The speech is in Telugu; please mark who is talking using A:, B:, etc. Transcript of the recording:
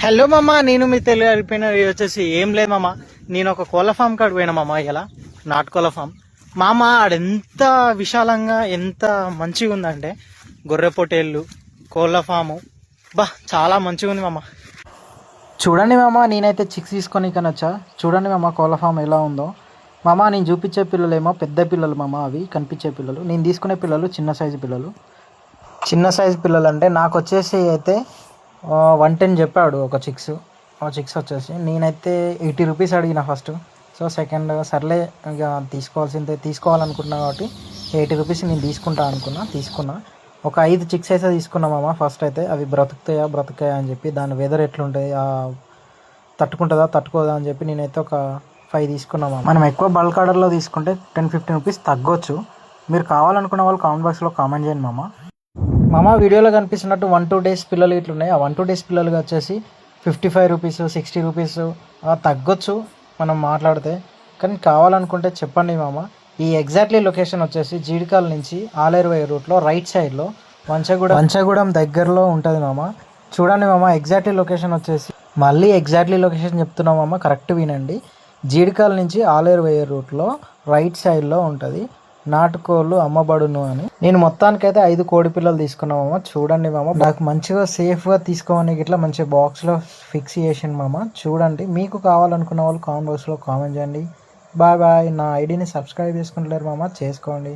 A: హలో మామ, నేను మీ తెలుగు అయిపోయిన వచ్చేసి ఏం లేదు మామ. నేను ఒక కోళ్ళ ఫామ్ కాడికి పోయినా మామ. ఇలా నాటుకోళ్ళ ఫామ్ మామ. ఆడెంత విశాలంగా ఎంత మంచిగా ఉందంటే గొర్రె పొట్టేళ్ళు కోళ్ళ ఫాము బా చాలా మంచిగా ఉంది మామ. చూడండి మామ, నేనైతే చిక్స్ తీసుకొని ఇక్కడ వచ్చా. చూడండి మామ కోళ్ళ ఫామ్ ఎలా ఉందో మామ. నేను చూపించే పిల్లలేమో పెద్ద పిల్లలు మామ. అవి కనిపించే పిల్లలు, నేను తీసుకునే పిల్లలు చిన్న సైజు పిల్లలు. చిన్న సైజు పిల్లలు అంటే నాకు వచ్చేసి అయితే 110 చెప్పాడు ఒక చిక్స్. ఆ చిక్స్ వచ్చేసి నేనైతే 80 రూపీస్ అడిగిన ఫస్ట్. సో సెకండ్ సర్లే ఇక తీసుకోవాలనుకుంటున్నా కాబట్టి 80 రూపీస్ నేను తీసుకున్నా. ఒక 5 చిక్స్ అయితే తీసుకున్నామమ్మ. ఫస్ట్ అయితే అవి బ్రతుకుతాయా అని చెప్పి, దాని వెదర్ ఎట్లుంటుంది, తట్టుకోదా అని చెప్పి నేనైతే ఒక 5 తీసుకున్నాము. మనం ఎక్కువ బల్క్ ఆర్డర్లో తీసుకుంటే 10-15 రూపీస్ తగ్గొచ్చు. మీరు కావాలనుకున్న వాళ్ళు కామెంట్ బాక్స్లో కామెంట్ చేయండి మామ. వీడియోలో కనిపిస్తున్నట్టు 1-2 డేస్ పిల్లలు ఇట్లున్నాయి. ఆ 1-2 డేస్ పిల్లలుగా వచ్చేసి 55 రూపీస్ 60 రూపీస్ తగ్గొచ్చు మనం మాట్లాడితే. కానీ కావాలనుకుంటే చెప్పండి మామ. ఈ ఎగ్జాక్ట్లీ లొకేషన్ వచ్చేసి జీడికాల నుంచి ఆలేరువై రూట్లో రైట్ సైడ్లో వంచగూడెం దగ్గరలో ఉంటుంది మామ. చూడండి మామ, ఎగ్జాక్ట్లీ లొకేషన్ వచ్చేసి మళ్ళీ ఎగ్జాక్ట్లీ లొకేషన్ చెప్తున్నాం మామ, కరెక్ట్ వినండి. జీడికాల నుంచి ఆలేరువై రూట్లో రైట్ సైడ్లో ఉంటుంది. నాటుకోళ్ళు అమ్మబడును అని. నేను మొత్తానికైతే 5 కోడి పిల్లలు తీసుకున్నామమ్మ. చూడండి మామ, నాకు మంచిగా సేఫ్గా తీసుకోవడానికి ఇట్లా మంచి బాక్స్లో ఫిక్స్ చేసింది మామ. చూడండి, మీకు కావాలనుకున్న వాళ్ళు కామెంట్ బాక్స్లో కామెంట్ చేయండి. బాయ్. నా ఐడిని సబ్స్క్రైబ్ చేసుకుంటలేరు మామ, చేసుకోండి.